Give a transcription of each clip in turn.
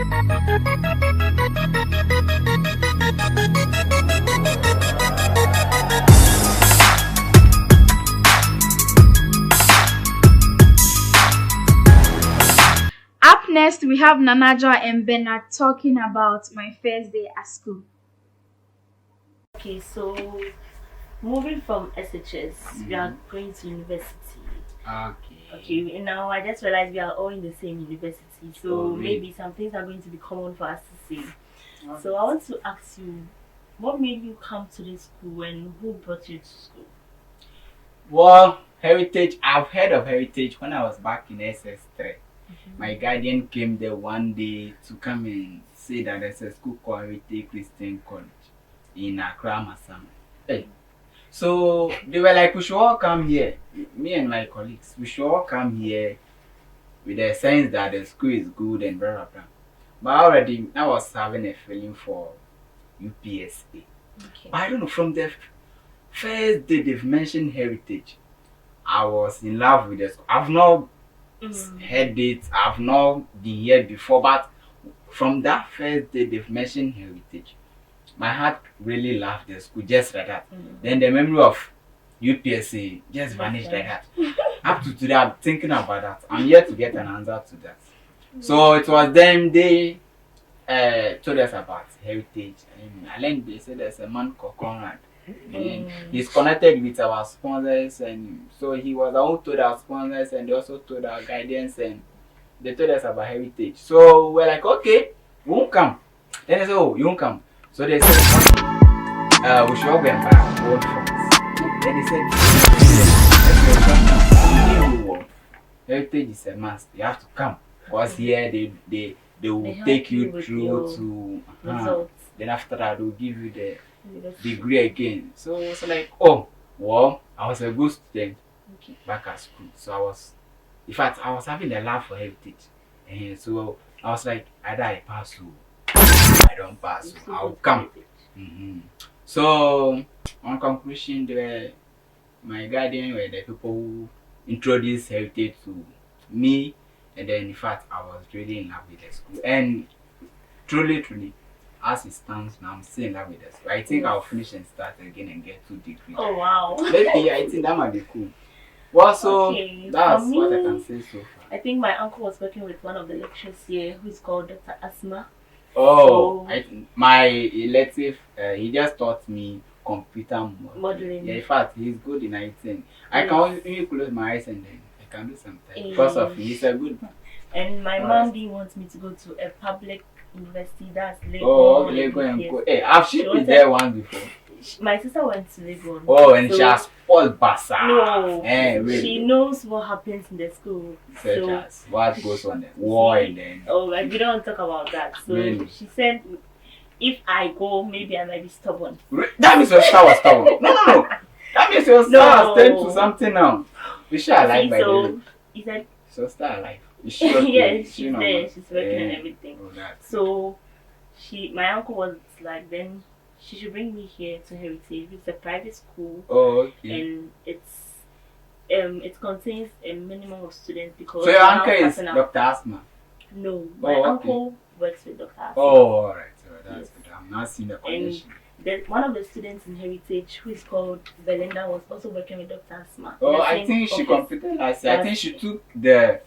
Up next, we have Nanaja and Bernard talking about my first day at school. Okay, so moving from SHS, we are going to university. Okay, now I just realized we are all in the same university, so maybe some things are going to be common for us to say. So I want to ask you, what made you come to this school and who brought you to school? Well, Heritage, I've heard of Heritage when I was back in SS3. My guardian came there one day to come and say that there's a school called Heritage Christian College in Accra, Masama. Hey. So they were like, we should all come here. Me and my colleagues, we should all come here with the sense that the school is good and blah blah blah. But already I was having a feeling for UPSA. Okay. But I don't know, from the first day they've mentioned Heritage, I was in love with the school. I've not heard it, I've not been here before, but from that first day they've mentioned Heritage, my heart really loved the school just like that. Then the memory of UPSA just vanished like that. Up to today, I'm thinking about that. I'm yet to get an answer to that. So it was them, they told us about Heritage. And then they said there's a man called Conrad. And he's connected with our sponsors, and so he was the one who told our sponsors, and they also told our guidance, and they told us about Heritage. So we're like, okay, we won't come. Then they said, oh, you won't come. So they said, we should all go and buy our own phones. Then they said, Heritage is a must. You have to come. Because here they will take you through to results. Then after that, they'll give you the degree again. So it's like, oh, well, I was a good student back at school. So I was, in fact, I was having a love for Heritage. And so I was like, either I pass or I don't pass, I'll come. So, on conclusion, my guardian were the people who introduced Heritage to me, and then in fact, I was really in love with the school. And truly, as it stands now, I'm still in love with the school. I think I'll finish and start again and get 2 degrees. Oh wow! Maybe I think that might be cool. Well, so that's what I can say so far. I think my uncle was working with one of the lecturers here, who is called Dr. Asma. Oh, my elective, he just taught me computer modeling. Yeah, in fact, he's good in IT. I can only close my eyes and then I can do something because of him. He's a good man. And my mom didn't want me to go to a public university. That's Legon. Oh, Legon and go. Hey, I've been there once before. My sister went to Legon. Oh, and so she has spoiled Basa. No, really. She knows what happens in the school. Such as what goes on there, war and then. Oh, like we don't talk about that. So really? She said, if I go, maybe I might be stubborn. That means your sister was stubborn. No. That means your sister has turned to something now. We share alive by the way. He said, so star alive. Yeah, she's there. She's working and everything. So my uncle was like, then she should bring me here to Heritage. It's a private school. Oh, okay. And it contains a minimum of students because. So your uncle is Dr. Asma? No, my uncle works with Dr. Asma. Oh, alright. So that's good. I'm not seeing the connection. And one of the students in Heritage, who is called Belinda, was also working with Dr. Asma. Oh, I think she completed last year. I think she took the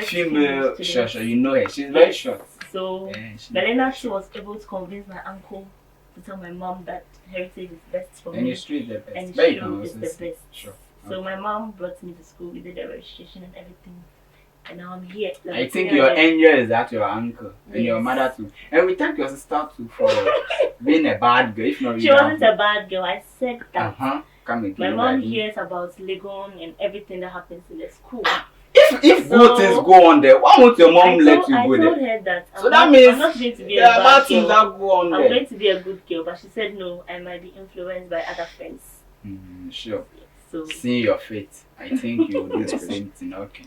female short. You know her. She's very short. So Belinda, she was able to convince my uncle to tell my mom that Heritage is best for me. And it's the best. And Shiro is the best. Sure. So my mom brought me to school. We did the registration and everything. And now I'm here. I think your angel is that your uncle and your mother too. And we thank your sister too for being a bad girl. If not, she wasn't a bad girl. I said that. My mom hears about Legon and everything that happens in the school. If good things go on there, why won't your mom let you go there? I told her that. So that means I'm not going to be a bad girl. That go on I'm going to be a good girl, but she said no. I might be influenced by other friends. Sure. So seeing your fate, I think you will do the same thing. Okay.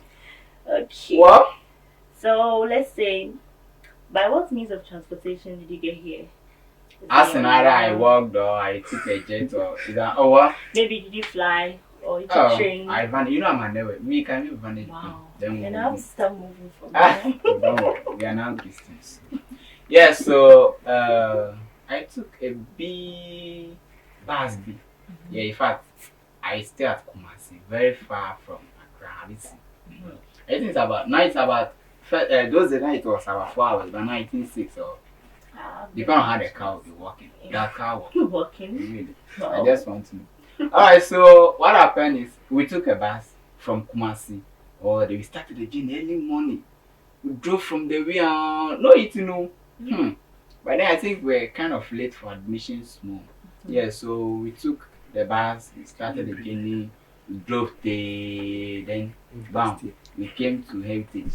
Well, so let's say, by what means of transportation did you get here? As an either I walked or I took a jet or is that what? Maybe did you fly or you took train? I vanished. You know I'm a never. Me can you vanish? Wow. Then I have to start moving from there. Don't worry. We are now Christians. Yeah, so I took a B bus B. Yeah, in fact, I stay at Kumasi, very far from Accra. I think it's about now it's about those the night it was about 4 hours, but now I think 6 or depending on how the car will be walking. That car will Walking. really. Wow. I just want to know. Alright, so what happened is we took a bus from Kumasi, or we started the journey early morning. We drove from the way no eating no. But then I think we're kind of late for admission small. Yeah, so we took the bus, we started the journey, we drove then bam, we came to Heritage.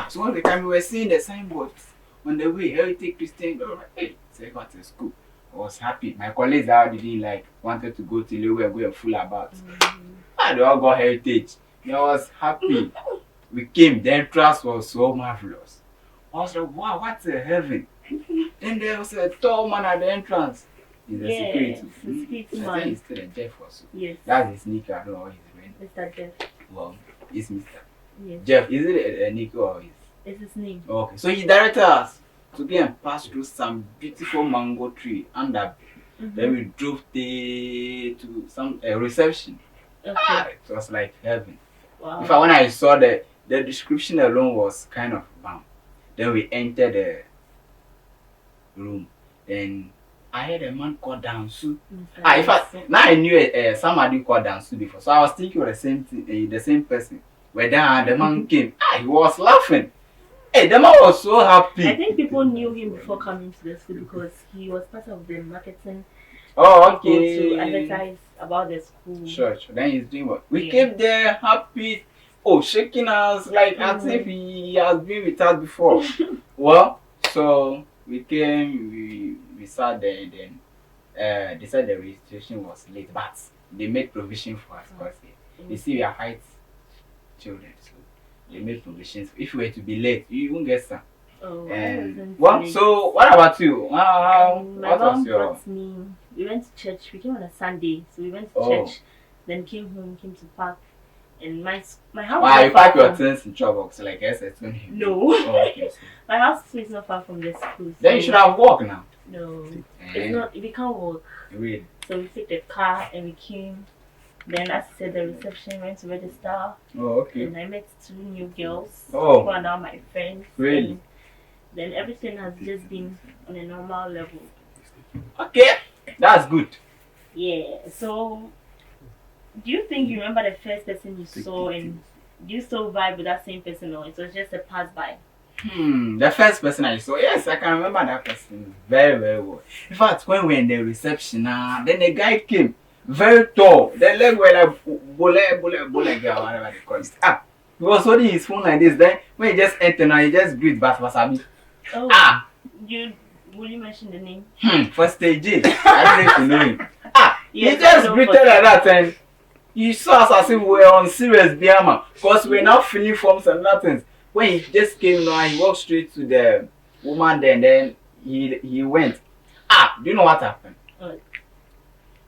So all the time we were seeing the signboards on the way, Heritage Christian, hey, so I got to school. I was happy. My colleagues out didn't wanted to go to Lewe and go and fool about. They all got Heritage. I was happy. We came, the entrance was so marvelous. I was like, wow, what a heaven. Then there was a tall man at the entrance. He's a security. Security man. I think he's still a Jeff also. Yes. That's his nick, I don't know what he's wearing. Mr. Jeff. Well, it's Mr. Yes. Jeff, is it a nick or is It's his name. okay, so he directed us to go and pass through some beautiful mango tree under. Then we drove to some reception. Okay. It was like heaven. Wow. In fact, when I saw the description alone was kind of bam. Then we entered the room. Then I heard a man called Dansu. In fact, now I knew somebody called Dansu before, so I was thinking of the same thing, the same person. When the man came, he was laughing. Hey, the man was so happy. I think people knew him before coming to the school because he was part of the marketing. Oh, okay. To advertise about the school. Sure. Then he's doing what? We came there happy. Oh, shaking us like as if he has been with us before. Well, so we came, we sat there, and then they said the registration was late, but they made provision for us because you see we are white children, so they made provisions. If we were to be late, you won't get some. Oh, so what about you? My what mom was your? brought me. We went to church. We came on a Sunday, so we went to church. Then came home, came to park, and my house. Why you pack your things in trouble? So like I said, no. Okay. So. My house is not far from the school. So then you should have walked now. No, it's not. We can't walk. Really? So we took the car and we came. Then, as I said, the reception went to register. Oh, okay. And I met 2 new girls. Oh. Who are now my friends. Really? And then everything has just been on a normal level. Okay, that's good. Yeah. So, do you think you remember the first person you saw, and do you still vibe with that same person, or it was just a pass by? The first person I saw, yes, I can remember that person very, very well. In fact, when we were in the reception, then the guy came, very tall. The leg were like bole girl, whatever they call it. He was holding his phone like this. Then when he just entered, now he just greet Wasabi. Oh, will you mention the name? For stage I don't know if you know him. Yes, he just greeted like that, and he saw us as if we were on serious Biama, because we're not filling forms and nothing. When he just came now, he walked straight to the woman there, and then he went. Do you know what happened? What?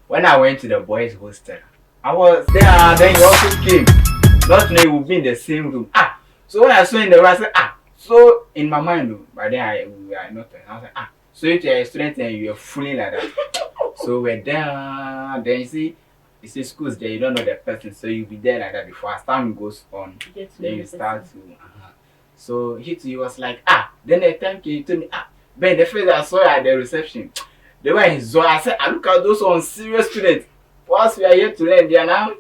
When I went to the boys' hostel, I was there, then he also came. Not knowing we would be in the same room. So when I saw him in the room, I said, so in my mind, but then I noticed. I was like, so if you're a student and you're fooling like that. So we're there, then you see schools there, you don't know the person, so you'll be there like that before. As time goes on, then you start to. So he was like, then the time came, he told me, Ben, the face I saw at the reception, the way he saw, I said, look at those on serious students. Once we are here to learn, they are now.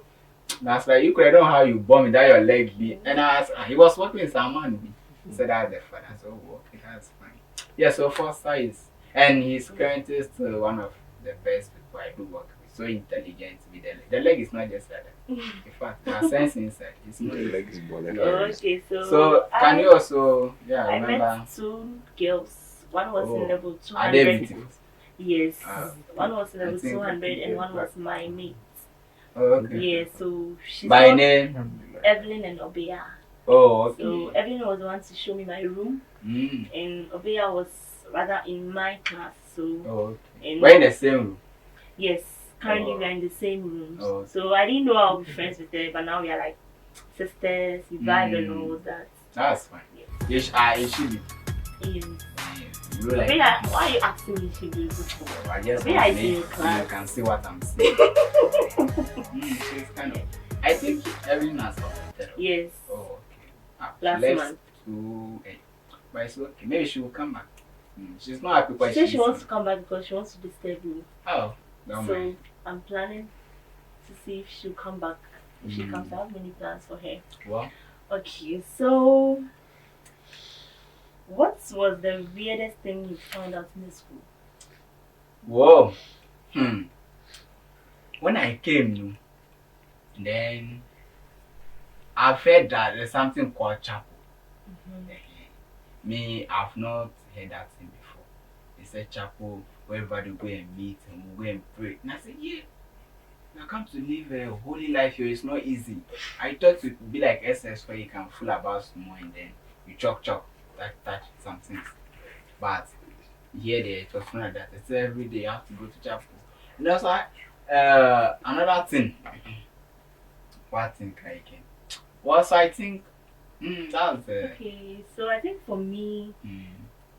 And I was like, you could have known how you bomb that your leg be. And I asked, he was working with someone. He said, that's the father. So, okay, that's fine. Yeah, so Foster is, and he's currently still one of the best people I do work with. So intelligent with the leg is not just like that. In fact, there are sense inside. It's not the leg is more than Okay, so can you also, I remember? met 2 girls. One was in level 200. Are they beautiful? Yes. One was in level 200 and one was my mate. Oh, okay. Yeah, so she's By name? Evelyn and Obea. Oh, okay. So Evelyn was the one to show me my room, and Obea was rather in my class. So okay. We're in the same room? Yes, currently we are in the same rooms. Oh. So I didn't know I'll be friends with her, but now we are like sisters, we vibe and all that. That's fine. Yes. It should be. Yes. Yes. You like why are you asking me to do this? I guess You can see what I'm saying. So it's kind of. I think everything has completed. Yes. Oh, okay. Last month. But it's okay. Maybe she will come back. She's not happy because She said she wants to come back because she wants to disturb me. Oh, don't so mind. I'm planning to see if she'll come back. If she comes, I have many plans for her. Well. Okay, so what was the weirdest thing you found out in the school? Whoa. When I came, then I've heard that there's something called chapel. Me, I've not heard that thing before. They said chapel where everybody go and meet and we'll go and pray. And I said, yeah, I come to live a holy life here. It's not easy. I thought it would be like SS where you can fool about some more and then you touch some things. But here it was not like that. It's every day you have to go to chapel. And that's why another thing. What thing I can? Well, so I think that's okay. So I think for me,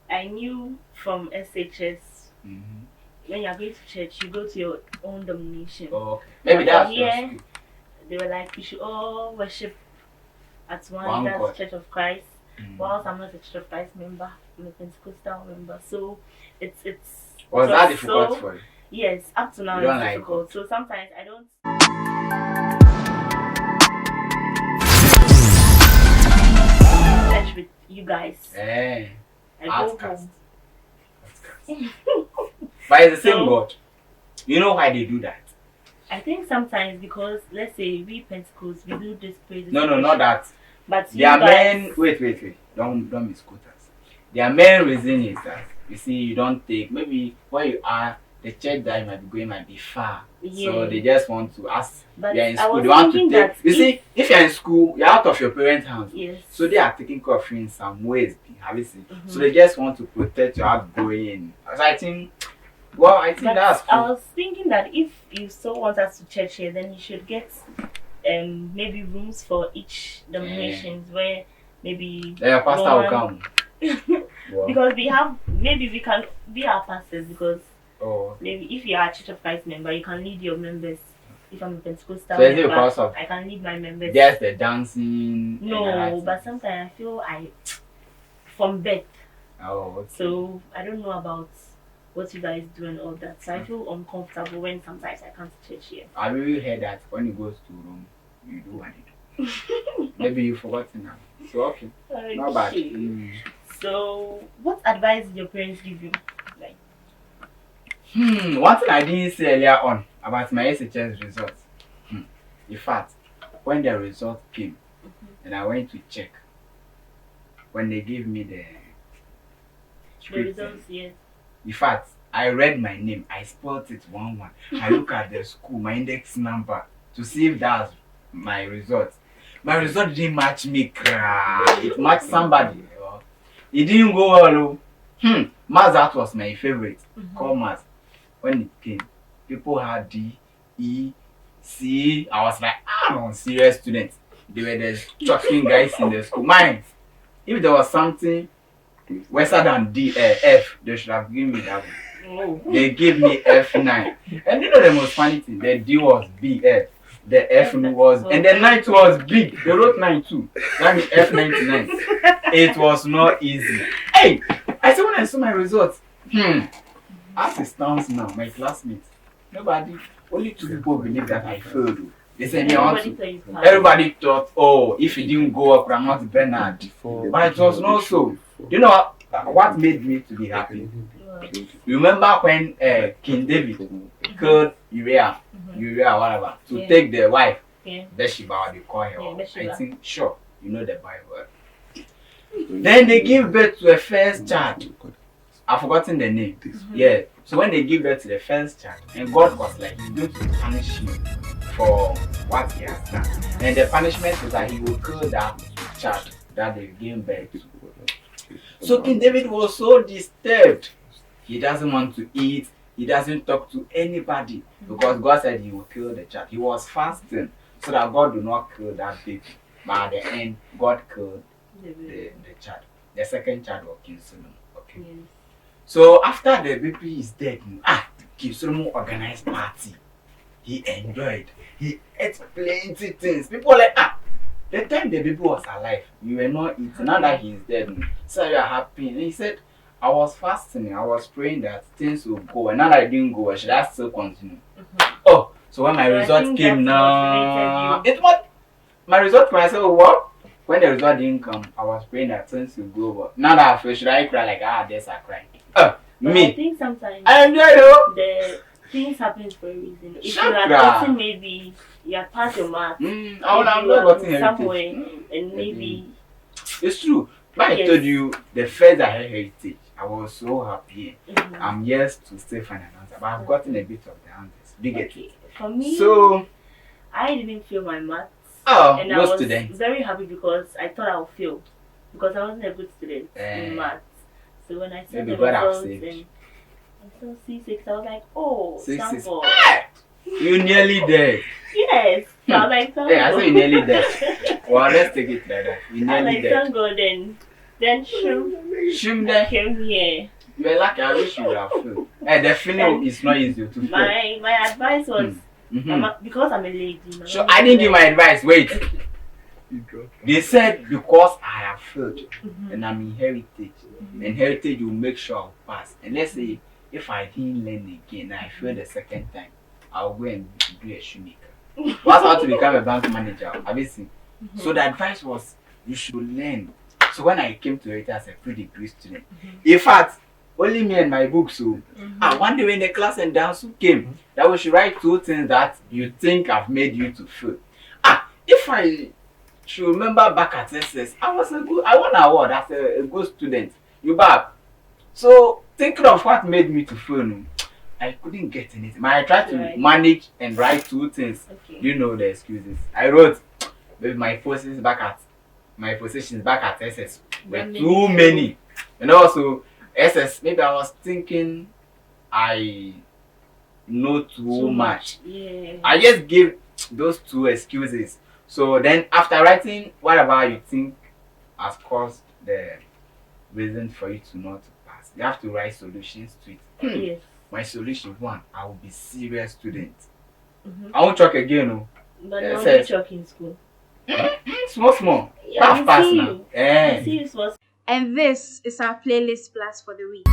I knew from SHS when you're going to church, you go to your own denomination. Oh, okay. Maybe that's here. They were like, we should all worship at one. That's God. Church of Christ. Whilst I'm not a Church of Christ member, I'm a Pentecostal member. So it's. Was that difficult for you? Yes, up to now it's difficult. Like so sometimes I don't. Church with you guys. Hey. I go home. But it's the same God. You know why they do that? I think sometimes because let's say we Pentecostals we do this praise. No, not that. But their main wait. Don't misquote us. Their main reason is that you see you don't take maybe where you are the church that you might be going might be far. Yeah. So they just want to ask. But you're in school. They want to take. You see, if you're in school, you're out of your parents' house. Yes. So they are taking care of you in some ways. Have you seen? So they just want to protect your outgoing. So I think. Well, I think that's cool. I was thinking that if you still want us to church here, then you should get maybe rooms for each denominations where maybe the pastor will come. Because we can be our pastors because maybe if you are a Church of Christ member, you can lead your members. If I'm a Pentecostal member, I can lead my members. Yes, the dancing. No, but sometimes I feel from birth. Oh, okay. So I don't know about what you guys do and all that. So I feel uncomfortable when sometimes I come to church here. I really heard that when you go to Rome, you do what you do. Maybe you forgot now. So okay. Not bad. So what advice did your parents give you? Like one thing I didn't say earlier on about my SHS results. In fact, when the result came and I went to check, when they gave me the results, yes. In fact, I read my name. I spelled it 1-1. I look at the school, my index number, to see if that's my result. My result didn't match me. It matched somebody. It didn't go well. Maths, that was my favorite. Call maths. When it came, people had D, E, C. I was like, I'm a serious student. They were the shocking guys in the school. Mine, if there was something worse than D, F, they should have given me that one. They gave me F9. And you know the most funny thing? The D was B, F. The F was, and the 9 was big. They wrote 9 too. That means F99. It was not easy. Hey, I said when I saw my results, as it stands now, my classmates, only 2 people believe that I failed. They said, everybody thought, if it didn't go up, I'm not Bernad. But it was not so. You know what made me to be happy? Remember when King David killed Uriah, whatever, to take the wife, Bathsheba, or they call her. I think, sure, you know the Bible. Then they give birth to a first child. I've forgotten the name. Yeah. So when they give birth to the first child, and God was like, He's going to punish you for what he has done. And the punishment is that he will kill that child that they gave birth to. So King David was so disturbed. He doesn't want to eat. He doesn't talk to anybody because God said he will kill the child. He was fasting so that God do not kill that baby. But at the end, God killed the child. The second child was King Solomon. Okay. So after the baby is dead, he Solomon organized party. He enjoyed. He ate plenty things. People like the time the baby was alive, you were not eating. Now that he's dead, so you are happy. And he said, I was fasting, I was praying that things will go. And now that I didn't go, should I still continue? Oh, so when my result came now, my result came, I said, what? When the result didn't come, I was praying that things will go. But now that I feel, should I cry like, there's a cry? Me. I think sometimes I enjoy it. The things happen for a reason. If you are getting maybe you are past your mark, I'm not gotten somewhere, and maybe it's true. But I told you the first I had heritage, I was so happy. I'm yet to still find an answer, but I've gotten a bit of the answers. Do you get it? For me, so I didn't feel my maths. And I was student. Very happy because I thought I would fail because I wasn't a good student in maths. So when I saw the results and I saw C6, I was like, oh, Stanford. You nearly dead. Yes. So I was like, Stanford. Yeah, I saw you nearly dead. Well, let's take it like that. You nearly dead. Stanford, then Shum came here. You're lucky. I wish you would have failed. The feeling is not easy to fail. My advice was, because I'm a lady. So I didn't give my advice. Wait. They said because I have failed and I'm in heritage, and heritage will make sure I'll pass. And let's say if I didn't learn again, I failed the second time, I'll go and be a shoemaker. What's how to become a bank manager? Have you seen? So the advice was you should learn. So when I came to it as a pre-degree student, in fact, only me and my books. So one day when the class and dance came, that we should write 2 things that you think have made you to fail. If I should remember back at SS, I won an award as a good student. You back. So thinking of what made me to fail, I couldn't get anything. I tried to manage and write 2 things. You know the excuses. I wrote with my positions back at SS were too many. And also SS, maybe I was thinking I know too much. Yeah. I just gave those 2 excuses. So then after writing whatever you think has caused the reason for you to not pass, you have to write solutions to it. Yes. My solution 1, I will be serious student. I won't talk again. No. But no, you talk in school. Small. Yeah, Pass now. I see you. And this is our playlist plus for the week.